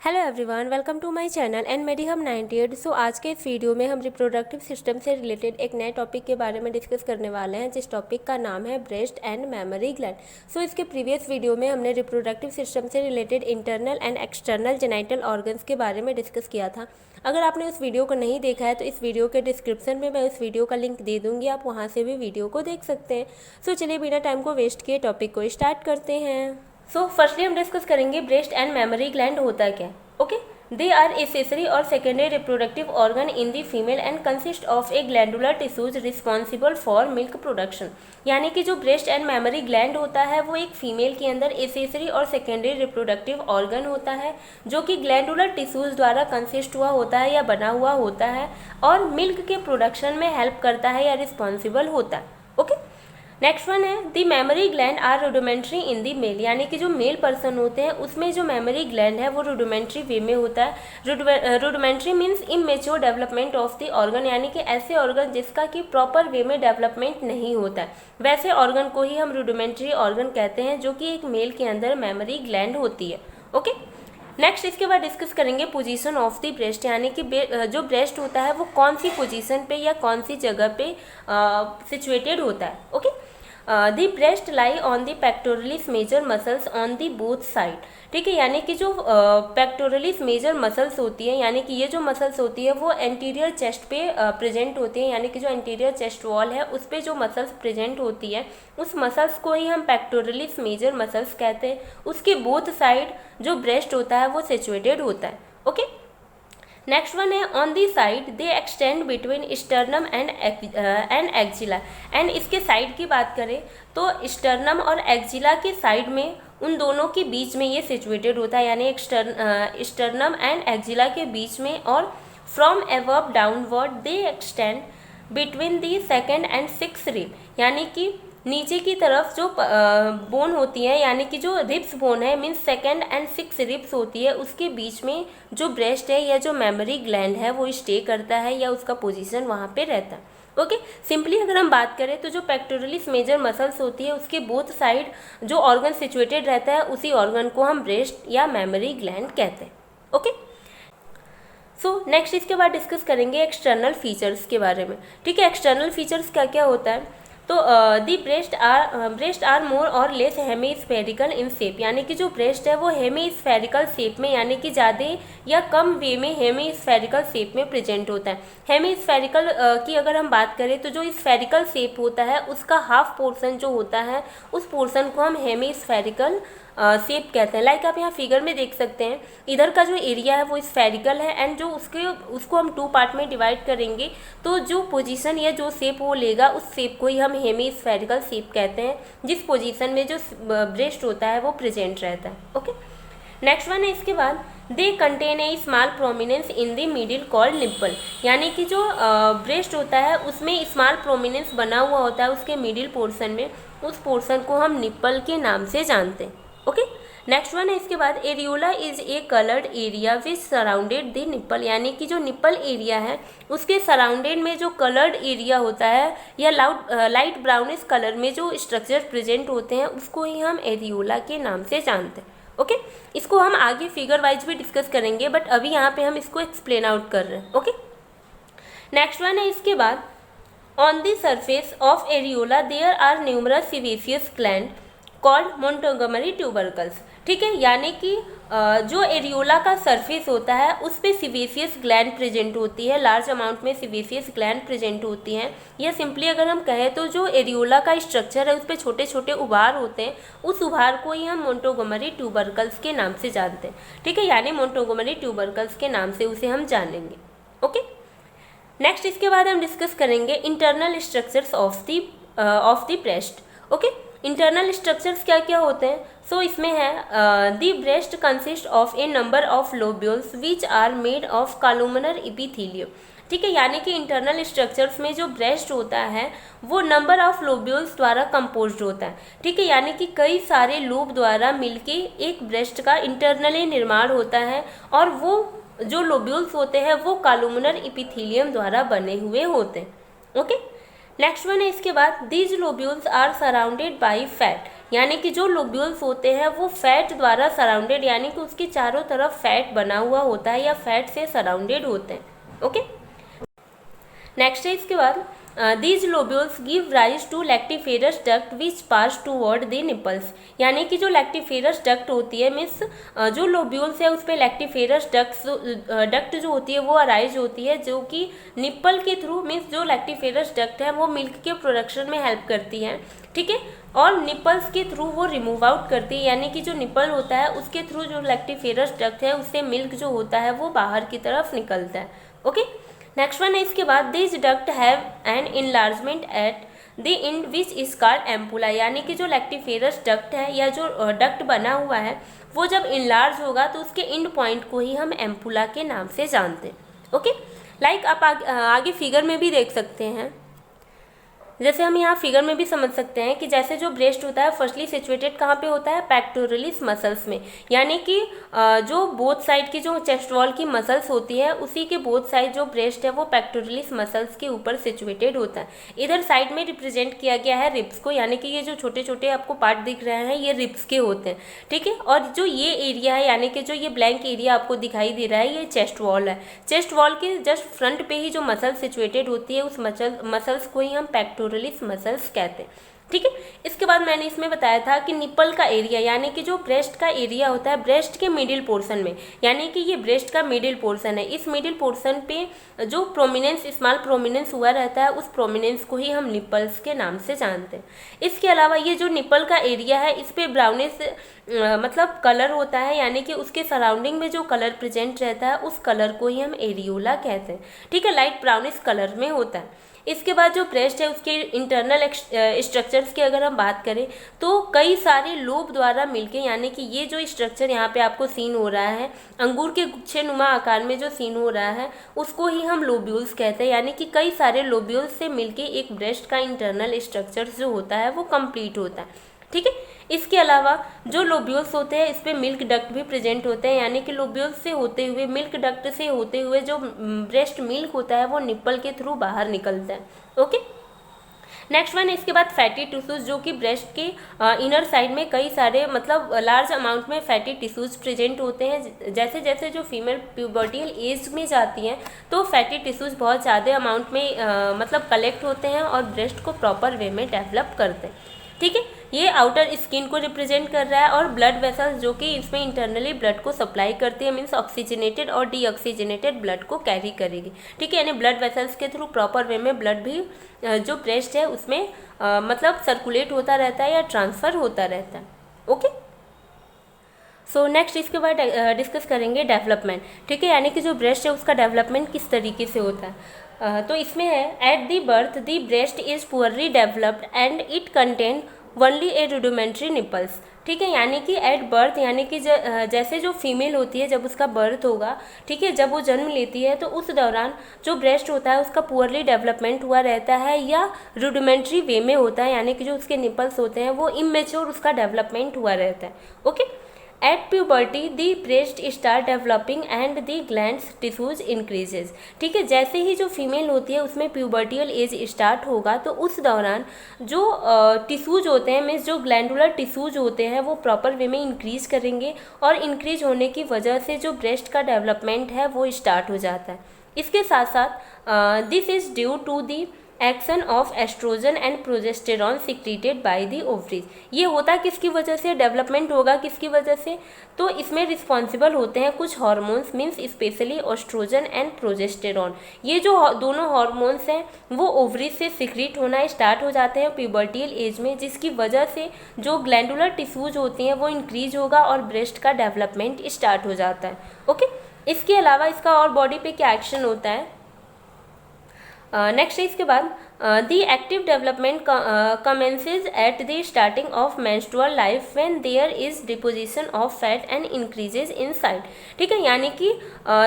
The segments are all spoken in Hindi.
Hello everyone, welcome to my channel and Medihub 98। So आज के इस वीडियो में हम रिप्रोडक्टिव सिस्टम से रिलेटेड एक नए टॉपिक के बारे में डिस्कस करने वाले हैं, जिस टॉपिक का नाम है ब्रेस्ट एंड मेमोरी ग्लैंड। सो इसके प्रीवियस वीडियो में हमने रिप्रोडक्टिव सिस्टम से related internal and external genital organs के बारे में डिस्कस किया था। अगर आपने उस वीडियो को नहीं देखा है तो इस वीडियो के डिस्क्रिप्शन में मैं उस वीडियो का लिंक दे दूँगी, आप वहाँ से भी वीडियो को देख सकते हैं। सो चलिए बिना टाइम को वेस्ट किए टॉपिक को स्टार्ट करते हैं। सो फर्स्टली हम डिस्कस करेंगे ब्रेस्ट एंड मेमोरी ग्लैंड होता क्या। Okay, they are accessory or secondary reproductive organ in the female and consist of a glandular tissues responsible for milk production। यानी कि जो ब्रेस्ट एंड मेमोरी ग्लैंड होता है वो एक फीमेल के अंदर एसेसरी और सेकेंडरी रिप्रोडक्टिव ऑर्गन होता है, जो कि ग्लैंडुलर टिश्यूज द्वारा कंसिस्ट हुआ होता है या बना हुआ होता है और मिल्क के प्रोडक्शन में हेल्प करता है या रिस्पॉन्सिबल होता है। ओके, नेक्स्ट वन है the mammary gland are rudimentary in the male. यानी कि जो मेल पर्सन होते हैं उसमें जो मेमोरी ग्लैंड है वो रूडिमेंट्री वे में होता है। Rudimentary means immature development of the organ, यानी कि ऐसे ऑर्गन जिसका कि प्रॉपर वे में डेवलपमेंट नहीं होता है, वैसे ऑर्गन को ही हम रूडिमेंट्री ऑर्गन कहते हैं, जो कि एक मेल के अंदर मेमोरी ग्लैंड होती है। ओके, नेक्स्ट इसके बाद डिस्कस करेंगे पोजीशन ऑफ द ब्रेस्ट। यानी कि जो ब्रेस्ट होता है वो कौन सी पोजीशन पे या कौन सी जगह पे सिचुएटेड होता है। Okay, the breast lie on the pectoralis major muscles on the both side. ठीक है, यानी कि जो पेक्टोरलिस मेजर मसल्स होती है, यानी कि ये जो मसल्स होती है वो एंटीरियर चेस्ट पे प्रेजेंट होती है। यानी कि जो एंटीरियर चेस्ट वॉल है उस पे जो मसल्स प्रेजेंट होती है उस मसल्स को ही हम पेक्टोरलिस मेजर मसल्स कहते हैं। उसके बोथ साइड जो ब्रेस्ट होता है वो सिचुएटेड होता है। ओके, नेक्स्ट वन है on the side they extend between sternum and axilla. And इसके साइड की बात करें तो स्टर्नम और एक्जिला के साइड में उन दोनों के बीच में ये सिचुएटेड होता है, यानी स्टर्नम एंड एक्जिला के बीच में। और from above downward they extend between the second and six rib. यानी कि नीचे की तरफ जो बोन होती है, यानी कि जो रिब्स बोन है means second and six ribs होती है, उसके बीच में जो ब्रेस्ट है या जो मेमोरी ग्लैंड है वो स्टे करता है या उसका पोजीशन वहाँ पे रहता है। ओके, सिंपली अगर हम बात करें तो जो पेक्टोरलिस मेजर मसल्स होती है उसके बोथ साइड जो ऑर्गन सिचुएटेड रहता है उसी ऑर्गन को हम ब्रेस्ट या मेमोरी ग्लैंड कहते हैं। ओके, सो नेक्स्ट इसके बाद डिस्कस करेंगे एक्सटर्नल फीचर्स के बारे में। ठीक है, एक्सटर्नल फीचर्स क्या क्या होता है। तो दी ब्रेस्ट आर मोर और less hemispherical in shape. यानी कि जो ब्रेस्ट है वो हेमी स्फेरिकल शेप में, यानी कि ज़्यादा या कम वे में हेमी स्फेरिकल शेप में प्रेजेंट होता है। हेमी स्फेरिकल की अगर हम बात करें तो जो स्फेरिकल शेप होता है उसका हाफ पोर्शन जो होता है उस पोर्शन को हम हेमी स्फेरिकल शेप कहते हैं। लाइक आप यहाँ फिगर में देख सकते हैं, इधर का जो एरिया है वो स्फेरिकल है एंड जो उसको हम टू पार्ट में डिवाइड करेंगे तो जो पोजीशन या जो शेप वो लेगा उस शेप को ही हम हेमी स्फेरिकल शेप कहते हैं, जिस पोजीशन में जो ब्रेस्ट होता है वो प्रेजेंट रहता है। ओके, नेक्स्ट वन है इसके बाद they contain a small prominence in the middle called nipple. यानी कि जो ब्रेस्ट होता है उसमें स्मॉल प्रोमिनेंस बना हुआ होता है उसके मिडिल पोर्शन में, उस पोर्शन को हम निप्पल के नाम से जानते हैं। ओके, नेक्स्ट वन है इसके बाद areola is a coloured area which surrounded the nipple. यानी कि जो निप्पल एरिया है उसके सराउंडेड में जो कलर्ड एरिया होता है या लाइट ब्राउनिश कलर में जो स्ट्रक्चर प्रेजेंट होते हैं उसको ही हम एरियोला के नाम से जानते हैं। ओके, इसको हम आगे फिगर वाइज भी डिस्कस करेंगे, बट अभी यहाँ पे हम इसको एक्सप्लेन आउट कर रहे हैं। ओके, नेक्स्ट वन है इसके बाद on the surface of areola there are numerous सिवेसियस ग्लैंड कॉल्ड मोंटोगोमरी ट्यूबरकल्स। ठीक है, यानी कि जो एरियोला का सरफेस होता है उस पे सिवेसियस ग्लैंड प्रेजेंट होती है, लार्ज अमाउंट में सिवेसियस ग्लैंड प्रेजेंट होती हैं। या सिंपली अगर हम कहें तो जो एरियोला का स्ट्रक्चर है उस पे छोटे छोटे उभार होते हैं, उस उभार को ही हम मोंटोगोमरी ट्यूबरकल्स के नाम से जानते हैं। ठीक है, यानी मोंटोगोमरी ट्यूबरकल्स के नाम से उसे हम जानेंगे। ओके, नेक्स्ट इसके बाद हम डिस्कस करेंगे internal structures of the breast. Okay, internal structures क्या क्या होते हैं। सो इसमें है the breast consist of a number of lobules which are made of columnar epithelium. ठीक है, यानी कि इंटरनल स्ट्रक्चर्स में जो ब्रेस्ट होता है वो नंबर ऑफ लोब्यूल्स द्वारा कंपोज्ड होता है। ठीक है, यानी कि कई सारे लोब द्वारा मिलके एक ब्रेस्ट का इंटरनली निर्माण होता है और वो जो लोब्यूल्स होते हैं वो कॉलुमनर एपिथेलियम द्वारा बने हुए होते हैं। ओके, नेक्स्ट वन है इसके बाद these lobules are surrounded by fat. यानी कि जो लोब्यूल्स होते हैं वो फैट द्वारा सराउंडेड, यानी कि उसके चारों तरफ फैट बना हुआ होता है या फैट से सराउंडेड होते हैं। ओके, नेक्स्ट है इसके बाद these lobules give rise to lactiferous duct which pass toward the nipples, यानी कि जो लैक्टिफेरस डक्ट होती है मीन्स जो लोब्यूल्स है उस पर लैक्टिफेरस डक्ट जो होती है वो अराइज होती है, जो कि निप्पल के थ्रू मीन्स जो लैक्टिफेरस डक्ट है वो मिल्क के प्रोडक्शन में हेल्प करती है, ठीक है, और निपल्स के थ्रू वो रिमूव आउट करती है, यानी कि जो निपल होता है उसके थ्रू जो लैक्टिफेरस डक्ट है उससे मिल्क जो होता है वो बाहर की तरफ निकलता है। ओके, नेक्स्ट वन है इसके बाद this duct have an enlargement at the end which is called ampulla, यानी कि जो लैक्टिफेरस डक्ट है या जो डक्ट बना हुआ है वो जब इनलार्ज होगा तो उसके इंड पॉइंट को ही हम एम्पुला के नाम से जानते हैं। ओके, लाइक आप आगे फिगर में भी देख सकते हैं, जैसे हम यहाँ फिगर में भी समझ सकते हैं कि जैसे जो ब्रेस्ट होता है फर्स्टली सिचुएटेड कहाँ पे होता है, पेक्टोरलिस मसल्स में, यानी कि जो बोथ साइड की जो चेस्ट वॉल की मसल्स होती है उसी के बोथ साइड जो ब्रेस्ट है वो पेक्टोरलिस मसल्स के ऊपर सिचुएटेड होता है। इधर साइड में रिप्रेजेंट किया गया है रिब्स को, यानी कि ये जो छोटे छोटे आपको पार्ट दिख रहे हैं ये रिब्स के होते हैं, ठीक है, और जो ये एरिया है यानी कि जो ये ब्लैंक एरिया आपको दिखाई दे रहा है ये चेस्ट वॉल है। चेस्ट वॉल के जस्ट फ्रंट पे ही जो मसल सिचुएटेड होती है उस मसल्स को ही हम पेक्टोरलिस मसल्स कहते हैं, ठीक है। इसके बाद मैंने इसमें बताया था कि निपल का एरिया यानी कि जो ब्रेस्ट का एरिया होता है ब्रेस्ट के मिडिल पोर्शन में, यानी कि ये ब्रेस्ट का मिडिल पोर्शन है, इस मिडिल पोर्शन पे जो प्रोमिनेंस स्मॉल प्रोमिनेंस हुआ रहता है उस प्रोमिनेंस को ही हम निपल्स के नाम से जानते हैं। इसके अलावा ये जो निपल का एरिया है इस पे ब्राउनिश मतलब कलर होता है, यानी कि उसके सराउंडिंग में जो कलर प्रेजेंट रहता है उस कलर को ही हम एरियोला कहते हैं, ठीक है, लाइट ब्राउनिश कलर में होता है। इसके बाद जो ब्रेस्ट है उसके इंटरनल स्ट्रक्चर्स की अगर हम बात करें तो कई सारे लोब द्वारा मिलके, यानी कि ये जो स्ट्रक्चर यहाँ पे आपको सीन हो रहा है अंगूर के गुच्छे नुमा आकार में जो सीन हो रहा है उसको ही हम लोब्यूल्स कहते हैं, यानी कि कई सारे लोब्यूल्स से मिलके एक ब्रेस्ट का इंटरनल स्ट्रक्चर जो होता है वो कंप्लीट होता है, ठीक है। इसके अलावा जो लोब्यूल्स होते हैं इस पे मिल्क डक्ट भी प्रेजेंट होते हैं, यानी कि लोब्यूल्स से होते हुए मिल्क डक्ट से होते हुए जो ब्रेस्ट मिल्क होता है वो निप्पल के थ्रू बाहर निकलता है। ओके, नेक्स्ट वन इसके बाद फैटी टिश्यूज, जो कि ब्रेस्ट के इनर साइड में कई सारे मतलब लार्ज अमाउंट में फैटी टिश्यूज प्रेजेंट होते हैं। जैसे जैसे जो फीमेल प्यूबर्टियल एज में जाती हैं तो फैटी टिश्यूज बहुत ज़्यादा अमाउंट में मतलब कलेक्ट होते हैं और ब्रेस्ट को प्रॉपर वे में डेवलप करते हैं, ठीक है। ये आउटर स्किन को रिप्रेजेंट कर रहा है और ब्लड वेसल्स जो कि इसमें इंटरनली ब्लड को सप्लाई करती है, मीन्स ऑक्सीजनेटेड और डीऑक्सीजनेटेड ब्लड को कैरी करेगी, ठीक है, यानी ब्लड वेसल्स के थ्रू प्रॉपर वे में ब्लड भी जो ब्रेस्ट है उसमें मतलब सर्कुलेट होता रहता है या ट्रांसफ़र होता रहता है। ओके, सो नेक्स्ट इसके बाद डिस्कस करेंगे डेवलपमेंट, ठीक है, यानी कि जो ब्रेस्ट है उसका डेवलपमेंट किस तरीके से होता है। तो इसमें है at the birth the breast is poorly developed and it contain only a rudimentary nipples, ठीक है, यानी कि एट बर्थ यानी कि जैसे जो फीमेल होती है जब उसका बर्थ होगा, ठीक है, जब वो जन्म लेती है तो उस दौरान जो ब्रेस्ट होता है उसका पुअरली डेवलपमेंट हुआ रहता है या रुडिमेंट्री वे में होता है, यानी कि जो उसके निपल्स होते हैं वो इमेच्योर उसका डेवलपमेंट हुआ रहता है। Okay, at puberty the breast start developing and the glands tissues increases, ठीक है, जैसे ही जो फीमेल होती है उसमें प्यूबर्टियल एज स्टार्ट होगा तो उस दौरान जो टिश्यूज होते हैं मीन्स जो ग्लैंडुलर टिश्यूज होते हैं वो प्रॉपर वे में इंक्रीज करेंगे और इंक्रीज होने की वजह से जो ब्रेस्ट का डेवलपमेंट है वो स्टार्ट हो जाता है। इसके साथ साथ this is due to the action of oestrogen and progesterone secreted by the ovaries. ये होता किसकी वजह से, डेवलपमेंट होगा किसकी वजह से, तो इसमें रिस्पॉन्सिबल होते हैं कुछ hormones means specially oestrogen and progesterone. ये जो दोनों हार्मोन्स हैं वो ओवरीज से सिक्रीट होना स्टार्ट हो जाते हैं प्यूबर्टियल एज में, जिसकी वजह से जो ग्लैंडुलर टिश्यूज होती हैं वो इंक्रीज होगा और ब्रेस्ट का डेवलपमेंट स्टार्ट हो जाता है। ओके, इसके अलावा इसका और बॉडी पे क्या एक्शन होता है, नेक्स्ट इसके बाद the active development commences at the starting of menstrual life when there is deposition of fat and increases in size, ठीक है, यानी कि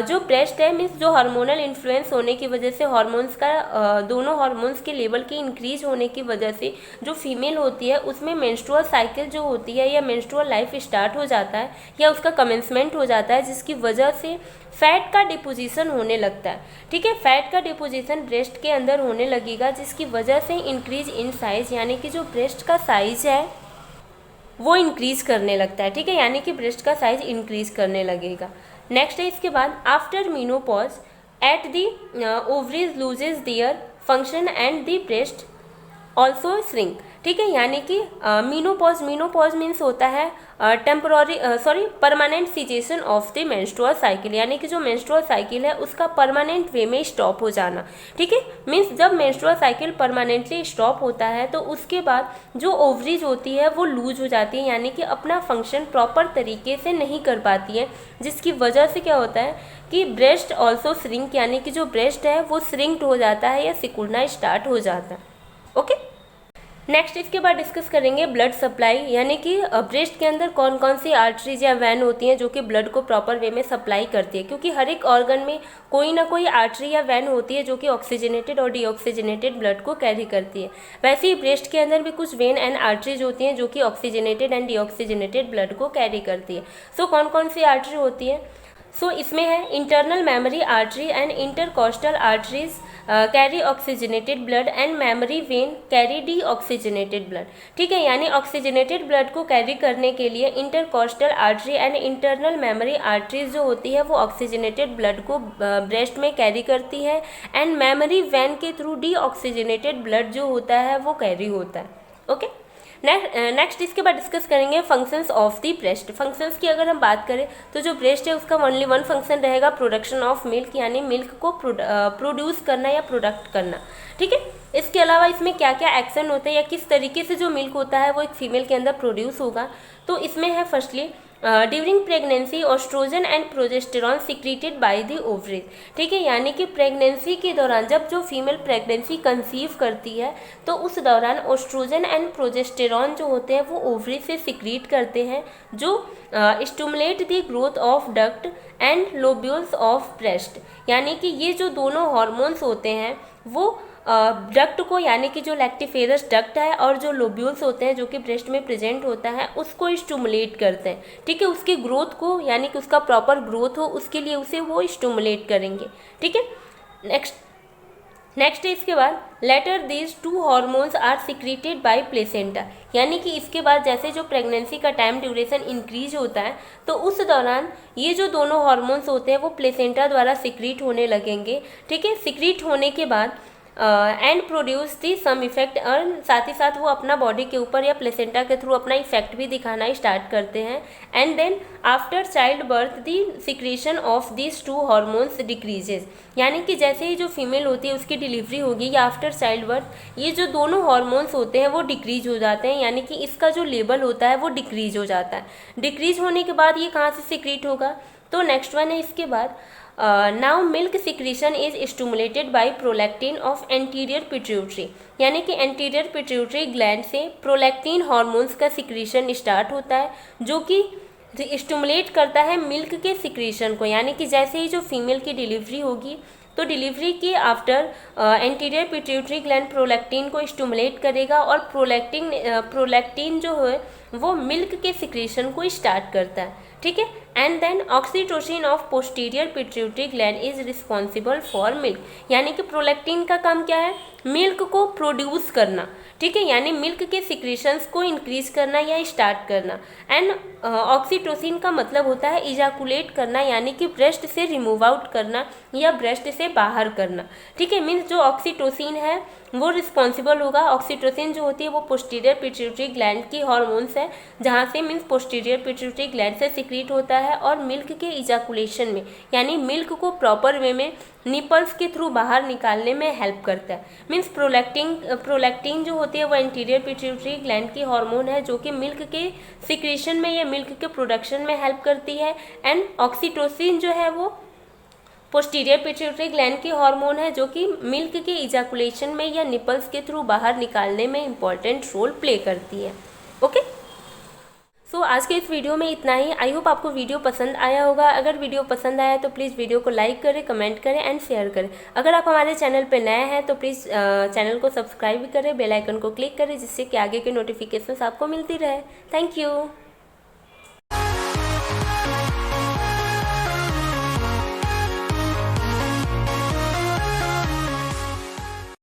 जो ब्रेस्ट है मीन्स जो हार्मोनल इन्फ्लुएंस होने की वजह से हार्मोन्स का दोनों हार्मोन्स के लेवल की इंक्रीज होने की वजह से जो फीमेल होती है उसमें मेंस्ट्रुअल साइकिल जो होती है या मेंस्ट्रुअल लाइफ स्टार्ट हो जाता है या उसका कमेंसमेंट हो जाता है, जिसकी वजह से फैट का डिपोजिशन होने लगता है, ठीक है, फैट का डिपोजिशन ब्रेस्ट के अंदर होने लगेगा जिसकी वजह से इंक्रीज इन साइज, यानी कि जो ब्रेस्ट का साइज है वो इंक्रीज़ करने लगता है, ठीक है, यानी कि ब्रेस्ट का साइज इंक्रीज़ करने लगेगा। नेक्स्ट है इसके बाद after menopause at the ovaries loses their function and the breast also shrink, ठीक है, यानी कि मीनोपॉज मीन्स होता है permanent cessation of the menstrual cycle, यानी कि जो मेंस्ट्रुअल साइकिल है उसका परमानेंट वे में स्टॉप हो जाना, ठीक है, मीन्स जब मेंस्ट्रुअल साइकिल परमानेंटली स्टॉप होता है तो उसके बाद जो ओवरीज होती है वो लूज हो जाती है, यानी कि अपना फंक्शन प्रॉपर तरीके से नहीं कर पाती है, जिसकी वजह से क्या होता है कि ब्रेस्ट ऑल्सो श्रिंक, यानी कि जो ब्रेस्ट है वो श्रिंक्ड हो जाता है या सिकुड़ना स्टार्ट हो जाता है। ओके, नेक्स्ट इसके बाद डिस्कस करेंगे ब्लड सप्लाई, यानी कि ब्रेस्ट के अंदर कौन कौन सी आर्टरीज या वैन होती हैं जो कि ब्लड को प्रॉपर वे में सप्लाई करती है, क्योंकि हर एक ऑर्गन में कोई ना कोई आर्टरी या वैन होती है जो कि ऑक्सीजनेटेड और डीऑक्सीजनेटेड ब्लड को कैरी करती है। वैसे ही ब्रेस्ट के अंदर भी कुछ वेन एंड आर्टरीज होती हैं जो कि ऑक्सीजनेटेड एंड डीऑक्सीजनेटेड ब्लड को कैरी करती है। सो कौन कौन सी आर्टरी होती है? सो इसमें है internal memory artery and intercostal arteries carry oxygenated blood and memory when carry D oxygenated blood, ठीक है, यानी ऑक्सीजनेटेड ब्लड को कैरी करने के लिए intercostal artery and internal memory arteries जो होती है वो ऑक्सीजनेटेड ब्लड को ब्रेस्ट में कैरी करती है एंड मेमोरी वेन के थ्रू डी ऑक्सीजनेटेड ब्लड जो होता है वो कैरी होता है। ओके, नेक्स्ट इसके बाद डिस्कस करेंगे functions of the breast. Functions की अगर हम बात करें तो जो ब्रेस्ट है उसका ओनली वन फंक्शन रहेगा प्रोडक्शन ऑफ मिल्क, यानी मिल्क को प्रोड्यूस करना या प्रोडक्ट करना, ठीक है। इसके अलावा इसमें क्या क्या एक्शन होते हैं या किस तरीके से जो मिल्क होता है वो एक फीमेल के अंदर प्रोड्यूस होगा, तो इसमें है firstly during pregnancy oestrogen and progesterone secreted by the ovaries, ठीक है, यानी कि प्रेगनेंसी के दौरान जब जो फीमेल प्रेगनेंसी कंसीव करती है तो उस दौरान ऑस्ट्रोजन एंड प्रोजेस्टेरॉन जो होते हैं वो ओवरी से सिक्रीट करते हैं जो stimulate the growth of duct and lobules of breast, यानी कि ये जो दोनों हार्मोन्स होते हैं वो डक्ट को, यानी कि जो लैक्टिफेरस डक्ट है और जो लोब्यूल्स होते हैं जो कि ब्रेस्ट में प्रेजेंट होता है उसको स्टिमुलेट करते हैं, ठीक है, उसकी ग्रोथ को, यानी कि उसका प्रॉपर ग्रोथ हो उसके लिए उसे वो स्टिमुलेट करेंगे, ठीक है। नेक्स्ट है इसके बाद later these two hormones are secreted by placenta, यानी कि इसके बाद जैसे जो प्रेगनेंसी का टाइम ड्यूरेशन इंक्रीज होता है तो उस दौरान ये जो दोनों हार्मोन्स होते हैं वो प्लेसेंटा द्वारा सिक्रीट होने लगेंगे, ठीक है। सिक्रीट होने के बाद and produce the some effect, और साथ ही साथ वो अपना बॉडी के ऊपर या प्लेसेंटा के थ्रू अपना इफेक्ट भी दिखाना स्टार्ट करते हैं। And then after child birth the secretion of these two hormones decreases, यानी कि जैसे ही जो फीमेल होती है उसकी डिलीवरी होगी या आफ्टर चाइल्ड बर्थ ये जो दोनों हार्मोन्स होते हैं वो डिक्रीज हो जाते हैं, यानी कि इसका जो लेवल होता है वो डिक्रीज हो जाता है। डिक्रीज होने के बाद ये कहाँ से सिक्रीट होगा, तो नेक्स्ट वन है इसके बाद now milk secretion is stimulated by prolactin of anterior pituitary, यानी कि एंटीरियर पिट्यूटरी ग्लैंड से प्रोलैक्टिन हार्मोन्स का सिक्रीशन स्टार्ट होता है जो कि स्टिमुलेट करता है मिल्क के सिक्रीशन को, यानी कि जैसे ही जो फीमेल की डिलीवरी होगी तो डिलीवरी के after anterior pituitary gland prolactin को स्टिमुलेट करेगा और प्रोलैक्टिन जो है वो मिल्क के सिक्रीशन को स्टार्ट करता है, ठीक है। And then oxytocin of posterior pituitary gland is responsible for milk, यानी कि प्रोलैक्टिन का काम क्या है, मिल्क को प्रोड्यूस करना, ठीक है, यानी मिल्क के सिक्रीशंस को इंक्रीज करना या स्टार्ट करना। एंड ऑक्सीटोसिन का मतलब होता है इजाकुलेट करना, यानी कि ब्रेस्ट से रिमूव आउट करना या ब्रेस्ट से बाहर करना, ठीक है। मीन्स जो ऑक्सीटोसिन है वो रिस्पॉन्सिबल होगा, ऑक्सीटोसिन जो होती है वो पोस्टीरियर पिट्यूटरी ग्लैंड की हार्मोन्स है जहाँ से मीन्स पोस्टीरियर पिट्यूटरी ग्लैंड से सिक्रीट होता है और मिल्क के इजाकुलेशन में, यानी मिल्क को प्रॉपर वे में निपल्स के थ्रू बाहर निकालने में हेल्प करता है। मीन्स प्रोलैक्टिन जो होती है वो एंटीरियर पिट्यूटरी ग्लैंड की हार्मोन है जो कि मिल्क के सिक्रीशन में या मिल्क के प्रोडक्शन में हेल्प करती है। एंड ऑक्सीटोसिन जो है वो पोस्टीरियर पिट्यूटरी ग्लैंड की हार्मोन है जो कि मिल्क के इजाकुलेशन में या निपल्स के थ्रू बाहर निकालने में इंपॉर्टेंट रोल प्ले करती है। ओके, सो आज के इस वीडियो में इतना ही। आई होप आपको वीडियो पसंद आया होगा। अगर वीडियो पसंद आया तो प्लीज़ वीडियो को लाइक करें, कमेंट करें एंड शेयर करें। अगर आप हमारे चैनल पर नए हैं तो प्लीज़ चैनल को सब्सक्राइब करें, बेल आइकन को क्लिक करें जिससे कि आगे के नोटिफिकेशंस आपको मिलती रहे। Thank you.